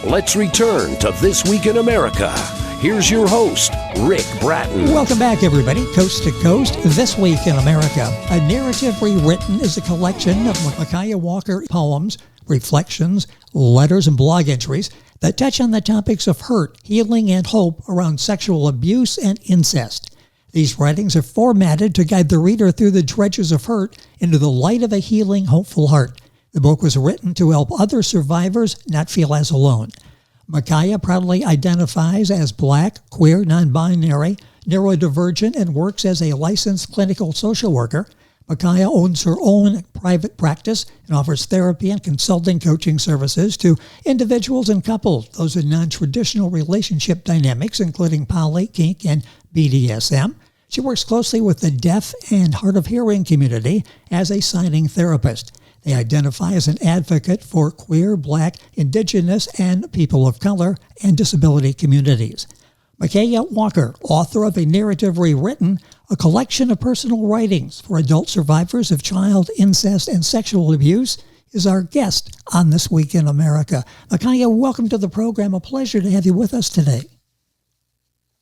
Let's return to This Week in America. Here's your host, Rick Bratton. Welcome back, everybody. Coast to Coast, This Week in America. A Narrative Rewritten is a collection of Michaia Walker poems, reflections, letters, and blog entries that touch on the topics of hurt, healing, and hope around sexual abuse and incest. These writings are formatted to guide the reader through the dredges of hurt into the light of a healing, hopeful heart. The book was written to help other survivors not feel as alone. Michaia proudly identifies as Black, queer, non-binary, neurodivergent, and works as a licensed clinical social worker. Michaia owns her own private practice and offers therapy and consulting coaching services to individuals and couples, those in non-traditional relationship dynamics, including poly, kink, and BDSM. She works closely with the deaf and hard of hearing community as a signing therapist. They identify as an advocate for queer, Black, Indigenous, and people of color and disability communities. Michaia Walker, author of A Narrative Rewritten, a collection of personal writings for adult survivors of child incest and sexual abuse, is our guest on This Week in America. Michaia, welcome to the program. A pleasure to have you with us today.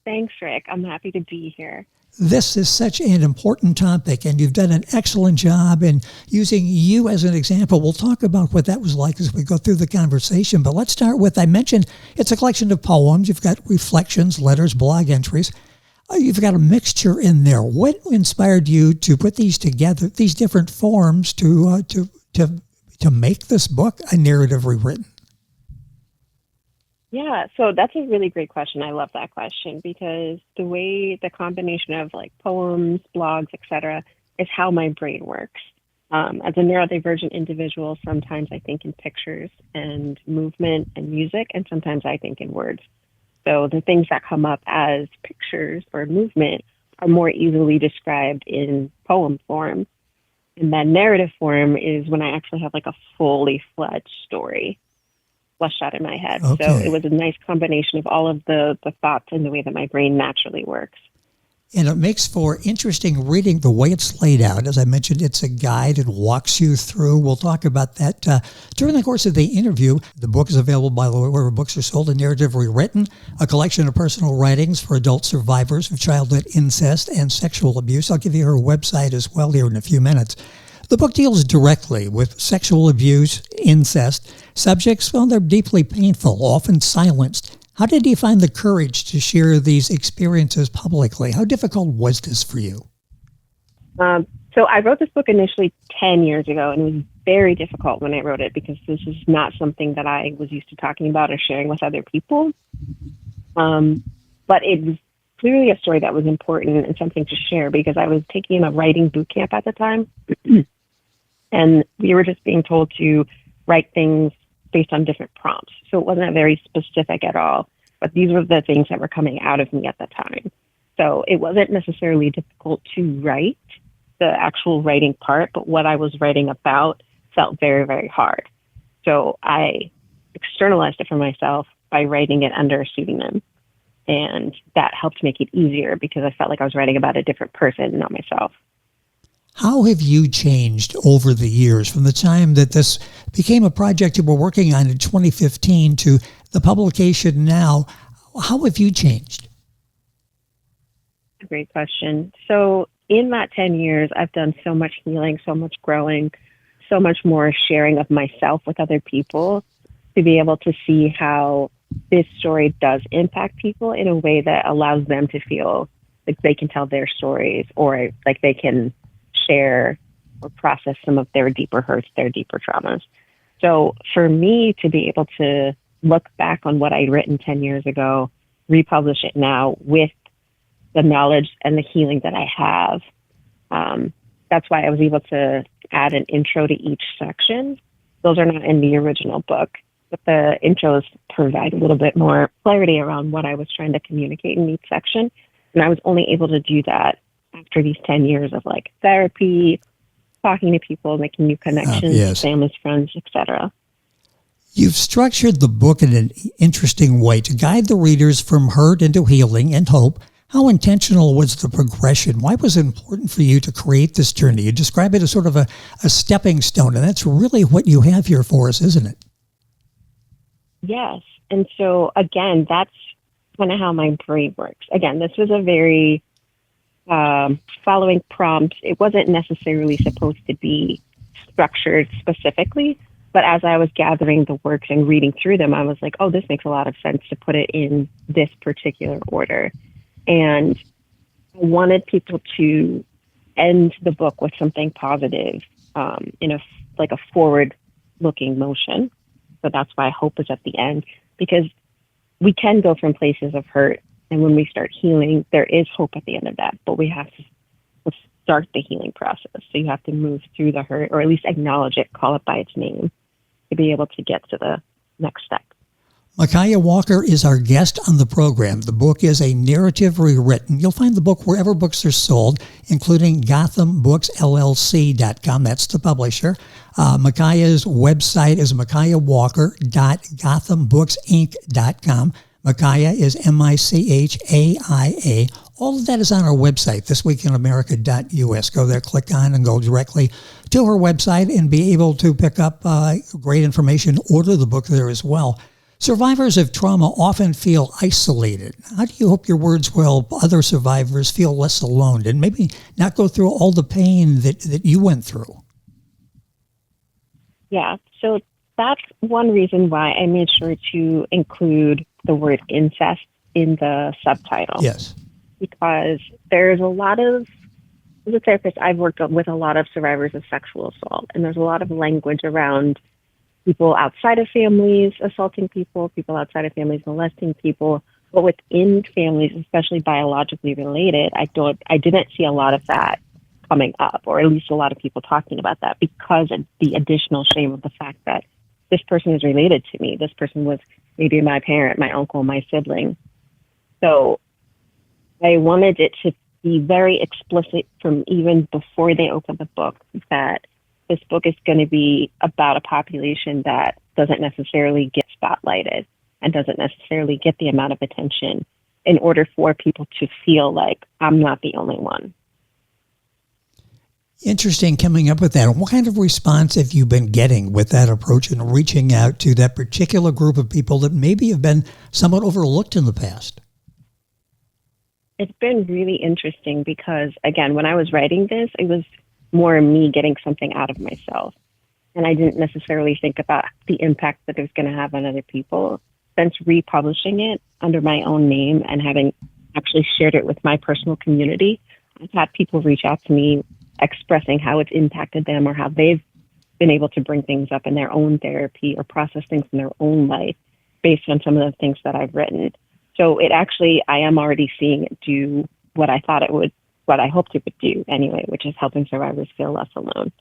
Thanks, Rick. I'm happy to be here. This is such an important topic, and you've done an excellent job in using you as an example. We'll talk about what that was like as we go through the conversation, but let's start with, I mentioned it's a collection of poems. You've got reflections, letters, blog entries. You've got a mixture in there. What inspired you to put these together, these different forms, to make this book A Narrative Rewritten? Yeah, so that's a really great question. I love that question because the way the combination of like poems, blogs, etc., is how my brain works. As a neurodivergent individual, sometimes I think in pictures and movement and music, and sometimes I think in words. So the things that come up as pictures or movement are more easily described in poem form. And then narrative form is when I actually have like a fully fledged story fleshed out in my head. Okay. So it was a nice combination of all of the thoughts and the way that my brain naturally works. And it makes for interesting reading the way it's laid out. As I mentioned, it's a guide. It walks you through. We'll talk about that during the course of the interview. The book is available, by the way, wherever books are sold. A Narrative Rewritten, a collection of personal writings for adult survivors of childhood incest and sexual abuse. I'll give you her website as well here in a few minutes. The book deals directly with sexual abuse, incest, subjects, well, they're deeply painful, often silenced. How did you find the courage to share these experiences publicly? How difficult was this for you? So I wrote this book initially 10 years ago, and it was very difficult when I wrote it because this is not something that I was used to talking about or sharing with other people. But it was clearly a story that was important and something to share because I was taking a writing boot camp at the time. And we were just being told to write things based on different prompts. So it wasn't very specific at all, but these were the things that were coming out of me at the time. So it wasn't necessarily difficult to write the actual writing part, but what I was writing about felt very, very hard. So I externalized it for myself by writing it under a pseudonym. And that helped make it easier because I felt like I was writing about a different person, not myself. How have you changed over the years from the time that this became a project you were working on in 2015 to the publication now? How have you changed? Great question. So in that 10 years, I've done so much healing, so much growing, so much more sharing of myself with other people to be able to see how this story does impact people in a way that allows them to feel like they can tell their stories or like they can share or process some of their deeper hurts, their deeper traumas. So for me to be able to look back on what I'd written 10 years ago, republish it now with the knowledge and the healing that I have, that's why I was able to add an intro to each section. Those are not in the original book, but the intros provide a little bit more clarity around what I was trying to communicate in each section. And I was only able to do that after these 10 years of like therapy, talking to people, making new connections, yes. families, friends, etc. You've structured the book in an interesting way to guide the readers from hurt into healing and hope. How intentional was the progression? Why was it important for you to create this journey? You describe it as sort of a stepping stone, and that's really what you have here for us, isn't it? Yes. And so, again, that's kind of how my brain works. Again, this was a very following prompts. It wasn't necessarily supposed to be structured specifically, but as I was gathering the works and reading through them, I was like, oh, this makes a lot of sense to put it in this particular order. And I wanted people to end the book with something positive, in a forward-looking motion. So that's why hope is at the end, because we can go from places of hurt, and when we start healing, there is hope at the end of that. But we have to start the healing process. So you have to move through the hurt, or at least acknowledge it, call it by its name, to be able to get to the next step. Michaia Walker is our guest on the program. The book is A Narrative Rewritten. You'll find the book wherever books are sold, including GothamBooksLLC.com. That's the publisher. Michaia's website is michaiawalker.gothambooksinc.com. Michaia is Michaia. All of that is on our website, thisweekinamerica.us. Go there, click on, and go directly to her website and be able to pick up great information. Order the book there as well. Survivors of trauma often feel isolated. How do you hope your words will help other survivors feel less alone and maybe not go through all the pain that you went through? Yeah, so that's one reason why I made sure to include the word incest in the subtitle. Yes. Because there's a lot of, as a therapist, I've worked with a lot of survivors of sexual assault, and there's a lot of language around people outside of families assaulting people, people outside of families molesting people, but within families, especially biologically related, I didn't see a lot of that coming up, or at least a lot of people talking about that, because of the additional shame of the fact that this person is related to me. This person was maybe my parent, my uncle, my sibling. So I wanted it to be very explicit from even before they open the book that this book is going to be about a population that doesn't necessarily get spotlighted and doesn't necessarily get the amount of attention, in order for people to feel like I'm not the only one. Interesting coming up with that. What kind of response have you been getting with that approach and reaching out to that particular group of people that maybe have been somewhat overlooked in the past? It's been really interesting because, again, when I was writing this, it was more me getting something out of myself. And I didn't necessarily think about the impact that it was going to have on other people. Since republishing it under my own name and having actually shared it with my personal community, I've had people reach out to me expressing how it's impacted them or how they've been able to bring things up in their own therapy or process things in their own life based on some of the things that I've written. So it actually, I am already seeing it do what I thought it would, what I hoped it would do anyway, which is helping survivors feel less alone.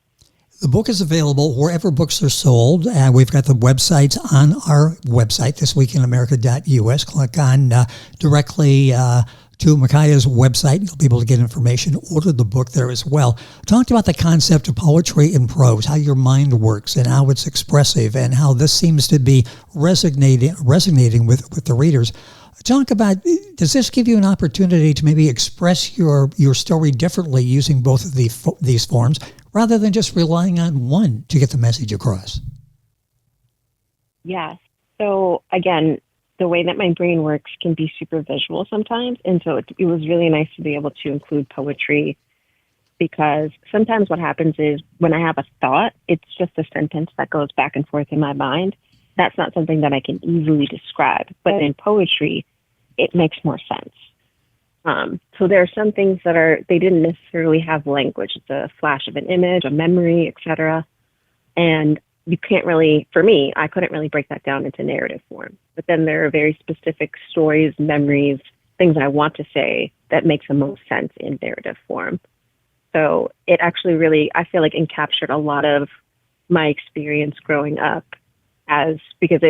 The book is available wherever books are sold. We've got the websites on our website, thisweekinamerica.us. Click on directly to Michaia's website. You'll be able to get information. Order the book there as well. Talked about the concept of poetry and prose, how your mind works and how it's expressive and how this seems to be resonating with the readers. Talk about, does this give you an opportunity to maybe express your story differently using both of these forms rather than just relying on one to get the message across? Yes. So again, the way that my brain works can be super visual sometimes. And so it was really nice to be able to include poetry, because sometimes what happens is when I have a thought, it's just a sentence that goes back and forth in my mind. That's not something that I can easily describe. But in poetry, it makes more sense. So there are some things that they didn't necessarily have language. It's a flash of an image, a memory, etc. And you can't really, for me, I couldn't really break that down into narrative form. But then there are very specific stories, memories, things I want to say that makes the most sense in narrative form. So it actually really, I feel like, encaptured a lot of my experience growing up, because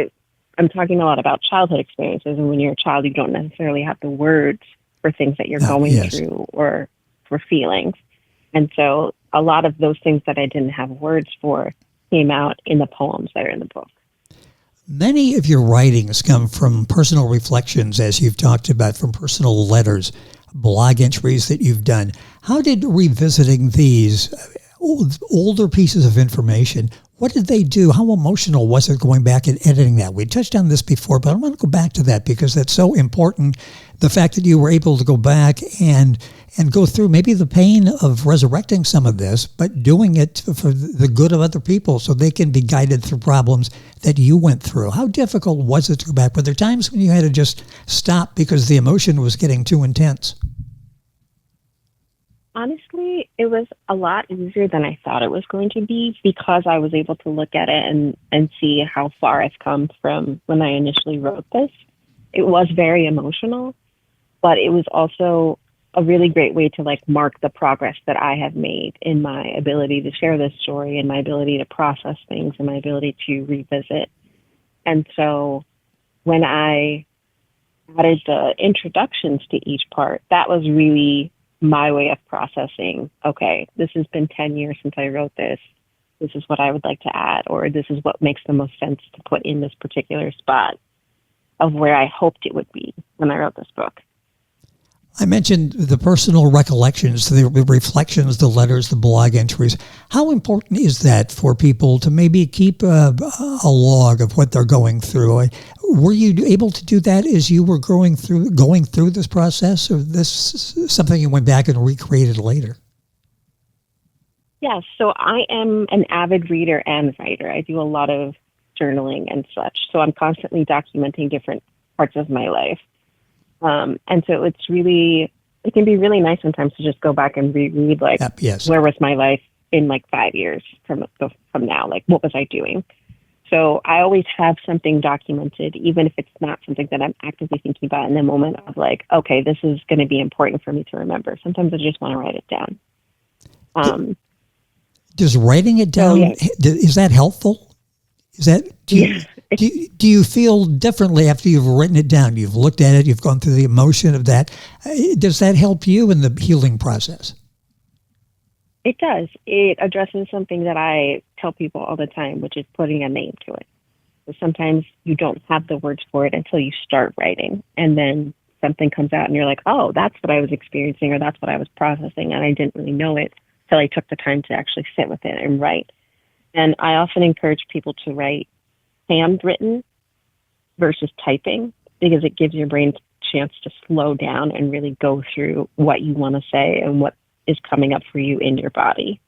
I'm talking a lot about childhood experiences, and when you're a child, you don't necessarily have the words for things that you're going through or for feelings. And so a lot of those things that I didn't have words for came out in the poems that are in the book. Many of your writings come from personal reflections, as you've talked about, from personal letters, blog entries that you've done. How did revisiting these older pieces of information, What did they do? How emotional was it going back and editing that? We touched on this before, but I want to go back to that because that's so important. The fact that you were able to go back and go through maybe the pain of resurrecting some of this, but doing it for the good of other people so they can be guided through problems that you went through. How difficult was it to go back? Were there times when you had to just stop because the emotion was getting too intense? Honestly, it was a lot easier than I thought it was going to be because I was able to look at it and see how far I've come from when I initially wrote this. It was very emotional, but it was also a really great way to mark the progress that I have made in my ability to share this story and my ability to process things and my ability to revisit. And so when I added the introductions to each part, that was really my way of processing, okay, this has been 10 years since I wrote this. This is what I would like to add, or this is what makes the most sense to put in this particular spot of where I hoped it would be when I wrote this book. I mentioned the personal recollections, the reflections, the letters, the blog entries. How important is that for people to maybe keep a log of what they're going through? Were you able to do that as you were going through this process, or this something you went back and recreated later? Yeah, so I am an avid reader and writer. I do a lot of journaling and such. So I'm constantly documenting different parts of my life. And so it can be really nice sometimes to just go back and reread, where was my life in 5 years from now? What was I doing? So I always have something documented, even if it's not something that I'm actively thinking about in the moment of okay, this is going to be important for me to remember. Sometimes I just want to write it down. Does writing it down, is that helpful? Is that, do you feel differently after you've written it down? You've looked at it, you've gone through the emotion of that. Does that help you in the healing process? It does. It addresses something that I tell people all the time, which is putting a name to it. So sometimes you don't have the words for it until you start writing, and then something comes out and you're like, oh, that's what I was experiencing, or that's what I was processing, and I didn't really know it till I took the time to actually sit with it and write. And I often encourage people to write handwritten versus typing, because it gives your brain a chance to slow down and really go through what you want to say and what is coming up for you in your body.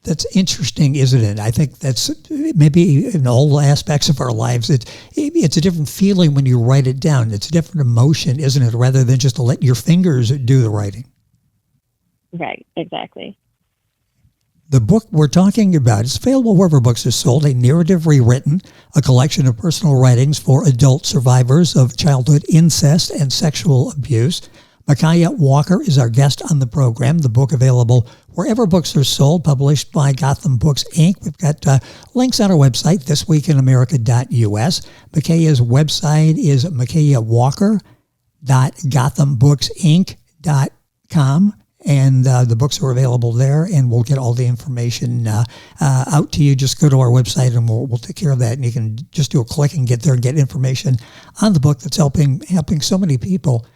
That's interesting, isn't it? I think that's maybe in all aspects of our lives. It's a different feeling when you write it down. It's a different emotion, isn't it? Rather than just to let your fingers do the writing. Right, exactly. The book we're talking about is available wherever books are sold, a Narrative Rewritten, a collection of personal writings for adult survivors of childhood incest and sexual abuse. Michaia Walker is our guest on the program. The book available wherever books are sold, published by Gotham Books, Inc. We've got links on our website, thisweekinamerica.us. Michaia's website is michaiawalker.gothambooksinc.com. And the books are available there, and we'll get all the information out to you. Just go to our website, and we'll take care of that. And you can just do a click and get there and get information on the book that's helping so many people.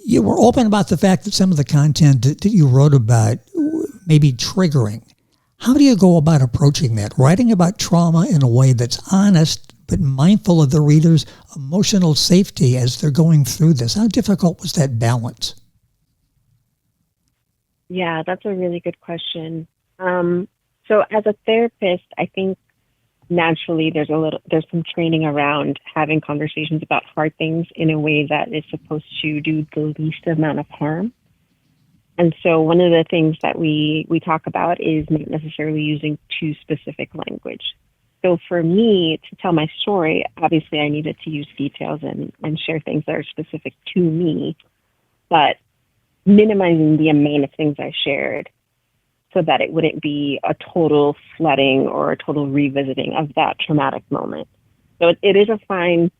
You were open about the fact that some of the content that you wrote about may be triggering. How do you go about approaching that? Writing about trauma in a way that's honest, but mindful of the reader's emotional safety as they're going through this. How difficult was that balance? Yeah, that's a really good question. So as a therapist, I think naturally there's some training around having conversations about hard things in a way that is supposed to do the least amount of harm. And so one of the things that we talk about is not necessarily using too specific language. So for me to tell my story, obviously I needed to use details and share things that are specific to me, but minimizing the amount of things I shared so that it wouldn't be a total flooding or a total revisiting of that traumatic moment. So it is a fine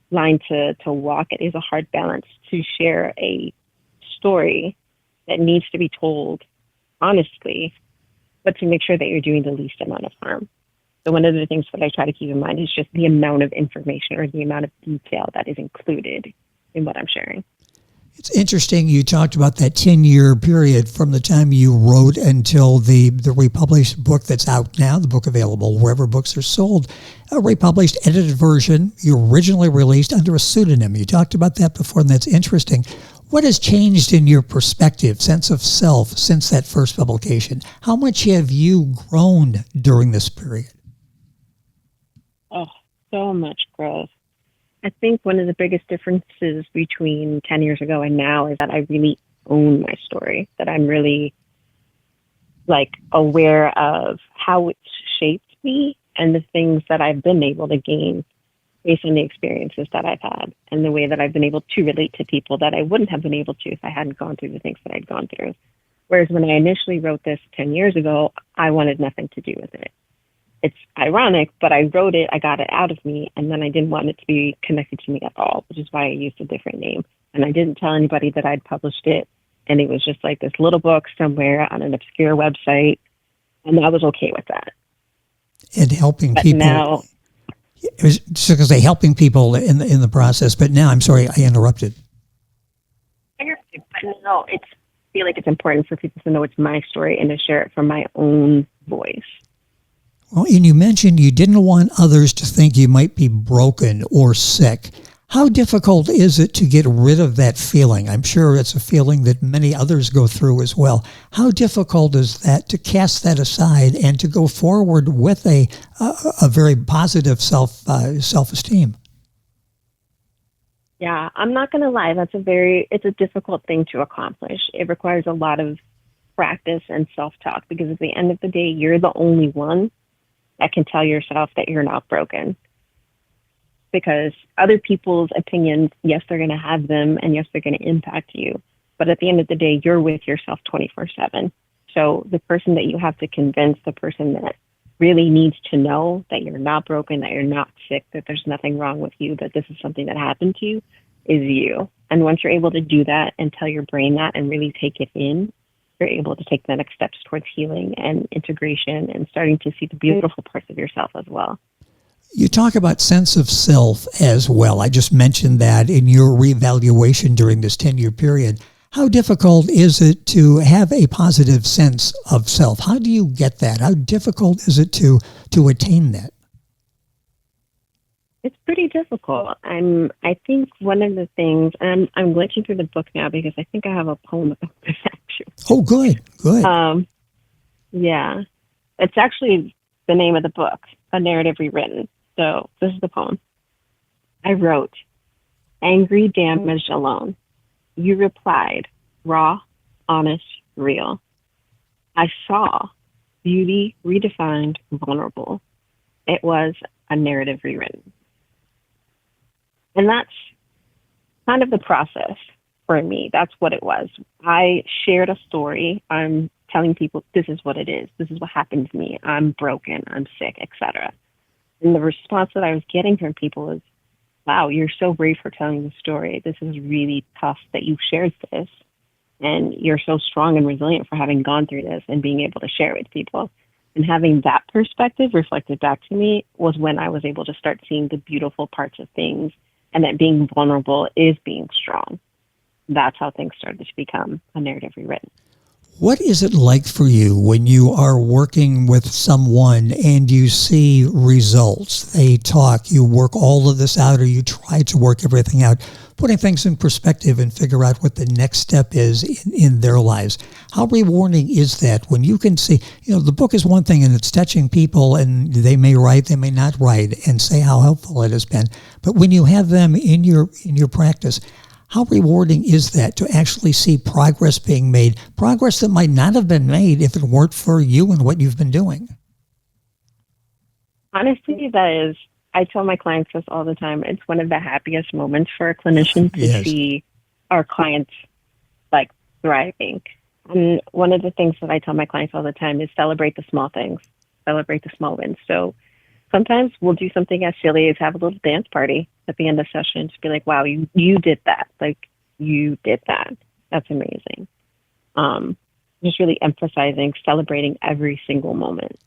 line to walk. It is a hard balance to share a story that needs to be told honestly, but to make sure that you're doing the least amount of harm. So one of the things that I try to keep in mind is just the amount of information or the amount of detail that is included in what I'm sharing. It's interesting you talked about that 10-year period from the time you wrote until the republished book that's out now, the book available wherever books are sold, a republished edited version you originally released under a pseudonym. You talked about that before, and that's interesting. What has changed in your perspective, sense of self, since that first publication? How much have you grown during this period? Oh, so much growth. I think one of the biggest differences between 10 years ago and now is that I really own my story, that I'm really aware of how it's shaped me and the things that I've been able to gain based on the experiences that I've had and the way that I've been able to relate to people that I wouldn't have been able to if I hadn't gone through the things that I'd gone through. Whereas when I initially wrote this 10 years ago, I wanted nothing to do with it. It's ironic, but I wrote it, I got it out of me, and then I didn't want it to be connected to me at all, which is why I used a different name. And I didn't tell anybody that I'd published it, and it was just like this little book somewhere on an obscure website, and I was okay with that. And helping but people. Now, it was just going to say helping people in the process, but now, I'm sorry, I interrupted. But no, I feel like it's important for people to know it's my story and to share it from my own voice. Well, and you mentioned you didn't want others to think you might be broken or sick. How difficult is it to get rid of that feeling? I'm sure it's a feeling that many others go through as well. How difficult is that to cast that aside and to go forward with a very positive self-esteem? Yeah, I'm not going to lie. It's a difficult thing to accomplish. It requires a lot of practice and self-talk because at the end of the day, you're the only one that can tell yourself that you're not broken. Because other people's opinions, yes, they're going to have them, and yes, they're going to impact you. But at the end of the day, you're with yourself 24/7. So the person that you have to convince, the person that really needs to know that you're not broken, that you're not sick, that there's nothing wrong with you, that this is something that happened to you, is you. And once you're able to do that and tell your brain that and really take it in, you're able to take the next steps towards healing and integration and starting to see the beautiful parts of yourself as well. You talk about sense of self as well. I just mentioned that in your reevaluation during this 10-year period. How difficult is it to have a positive sense of self? How do you get that? How difficult is it to attain that? It's pretty difficult. I think one of the things, and I'm glitching through the book now because I think I have a poem about this actually. Oh, good. Yeah. It's actually the name of the book, A Narrative Rewritten. So this is the poem. I wrote, angry, damaged, alone. You replied, raw, honest, real. I saw beauty redefined, vulnerable. It was a narrative rewritten. And that's kind of the process for me. That's what it was. I shared a story. I'm telling people, this is what it is. This is what happened to me. I'm broken. I'm sick, etc. And the response that I was getting from people is, wow, you're so brave for telling the story. This is really tough that you've shared this. And you're so strong and resilient for having gone through this and being able to share it with people. And having that perspective reflected back to me was when I was able to start seeing the beautiful parts of things and that being vulnerable is being strong. That's how things started to become a narrative rewritten. What is it like for you when you are working with someone and you see results? They talk, you work all of this out, or you try to work everything out, putting things in perspective and figure out what the next step is in their lives. How rewarding is that when you can see, the book is one thing and it's touching people and they may write, they may not write and say how helpful it has been. But when you have them in your practice, how rewarding is that to actually see progress being made, progress that might not have been made if it weren't for you and what you've been doing? Honestly, I tell my clients this all the time. It's one of the happiest moments for a clinician to see our clients thriving. And one of the things that I tell my clients all the time is celebrate the small things, celebrate the small wins. So sometimes we'll do something as silly as have a little dance party at the end of the session to be like, wow, you did that. You did that. That's amazing. Just really emphasizing, celebrating every single moment.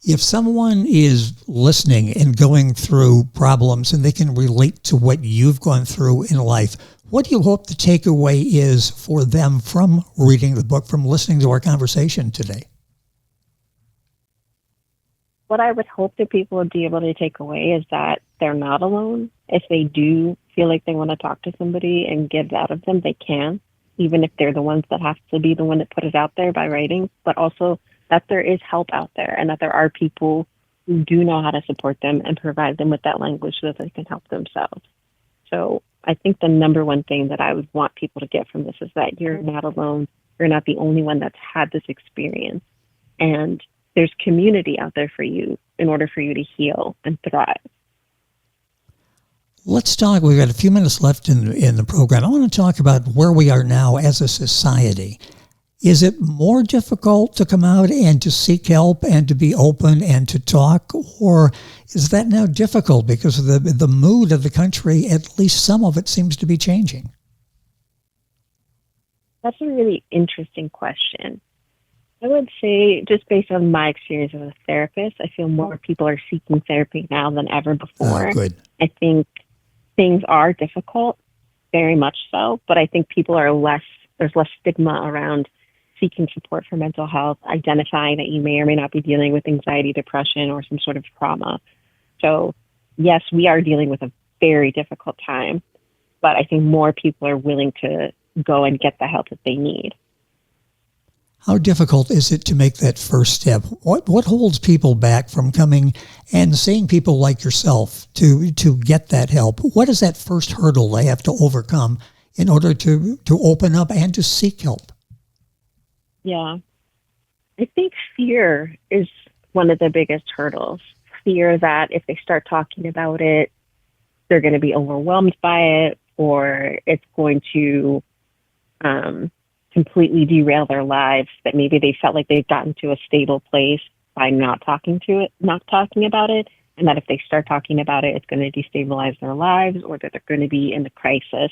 If someone is listening and going through problems and they can relate to what you've gone through in life, What do you hope the takeaway is for them from reading the book, from listening to our conversation today? What I would hope that people would be able to take away is that they're not alone. If they do feel like they want to talk to somebody and get it out of them, they can, even if they're the ones that have to be the one that put it out there by writing, but also that there is help out there and that there are people who do know how to support them and provide them with that language so that they can help themselves. So I think the number one thing that I would want people to get from this is that you're not alone. You're not the only one that's had this experience. And there's community out there for you in order for you to heal and thrive. Let's talk. We've got a few minutes left in the program. I want to talk about where we are now as a society. Is it more difficult to come out and to seek help and to be open and to talk, or is that now difficult because of the mood of the country? At least some of it seems to be changing. That's a really interesting question. I would say, just based on my experience as a therapist, I feel more people are seeking therapy now than ever before. Good. I think things are difficult, very much so, but I think people are there's less stigma around seeking support for mental health, identifying that you may or may not be dealing with anxiety, depression, or some sort of trauma. So yes, we are dealing with a very difficult time, but I think more people are willing to go and get the help that they need. How difficult is it to make that first step? What holds people back from coming and seeing people like yourself to get that help? What is that first hurdle they have to overcome in order to open up and to seek help? Yeah. I think fear is one of the biggest hurdles. Fear that if they start talking about it, they're going to be overwhelmed by it, or it's going to completely derail their lives, that maybe they felt like they've gotten to a stable place by not talking about it, and that if they start talking about it, it's going to destabilize their lives, or that they're going to be in the crisis.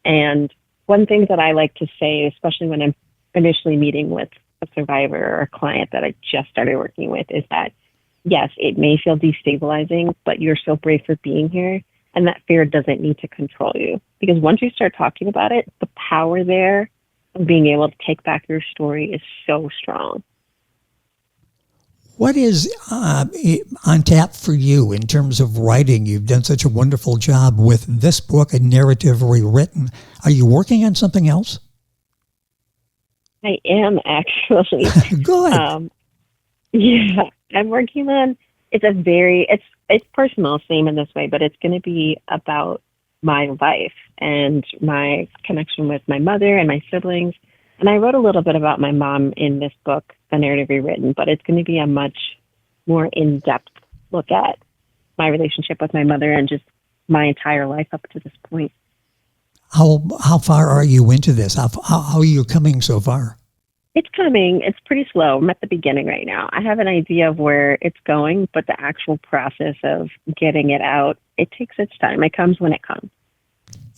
And one thing that I like to say, especially when I'm initially meeting with a survivor or a client that I just started working with, is that yes, it may feel destabilizing, but you're so brave for being here, and that fear doesn't need to control you. Because once you start talking about it, the power there of being able to take back your story is so strong. What is on tap for you in terms of writing? You've done such a wonderful job with this book, A Narrative Rewritten. Are you working on something else? I am, actually. Good. Yeah, I'm working on, it's personal, same in this way, but it's going to be about my life and my connection with my mother and my siblings. And I wrote a little bit about my mom in this book, A Narrative Rewritten, but it's going to be a much more in-depth look at my relationship with my mother and just my entire life up to this point. How far are you into this? How are you coming so far? It's coming. It's pretty slow. I'm at the beginning right now. I have an idea of where it's going, but the actual process of getting it out, it takes its time. It comes when it comes.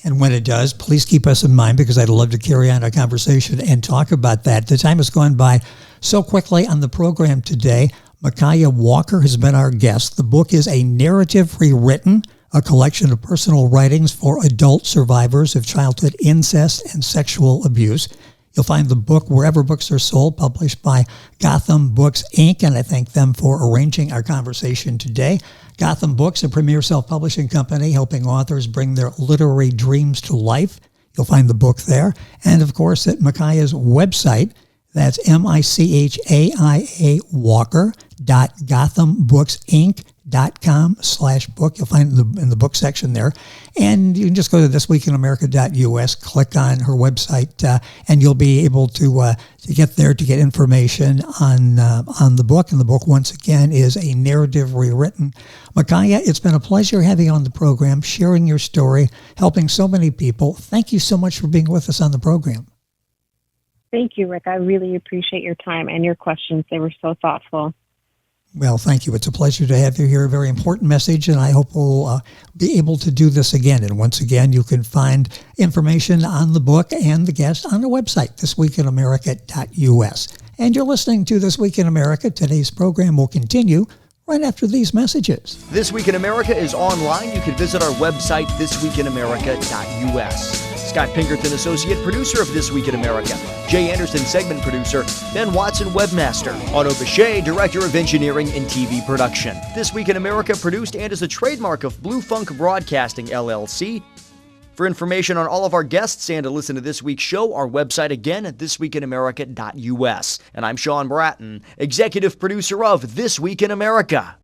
And when it does, please keep us in mind, because I'd love to carry on our conversation and talk about that. The time has gone by so quickly on the program today. Michaia Walker has been our guest. The book is A Narrative Rewritten, a collection of personal writings for adult survivors of childhood incest and sexual abuse. You'll find the book wherever books are sold, published by Gotham Books, Inc., and I thank them for arranging our conversation today. Gotham Books, a premier self-publishing company helping authors bring their literary dreams to life. You'll find the book there. And, of course, at Michaia's website, that's MICHAIA Walker.GothamBooksInc.com/book. You'll find it in the book section there. And you can just go to thisweekinamerica.us, click on her website, and you'll be able to get there to get information on the book. And the book, once again, is A Narrative Rewritten. Michaia, it's been a pleasure having you on the program, sharing your story, helping so many people. Thank you so much for being with us on the program. Thank you, Rick. I really appreciate your time and your questions. They were so thoughtful. Well, thank you. It's a pleasure to have you here. A very important message, and I hope we'll be able to do this again. And once again, you can find information on the book and the guest on our website, thisweekinamerica.us. And you're listening to This Week in America. Today's program will continue right after these messages. This Week in America is online. You can visit our website, thisweekinamerica.us. Scott Pinkerton, associate producer of This Week in America. Jay Anderson, segment producer. Ben Watson, webmaster. Otto Bechet, director of engineering and TV production. This Week in America produced and is a trademark of Blue Funk Broadcasting, LLC. For information on all of our guests and to listen to this week's show, our website again at thisweekinamerica.us. And I'm Sean Bratton, executive producer of This Week in America.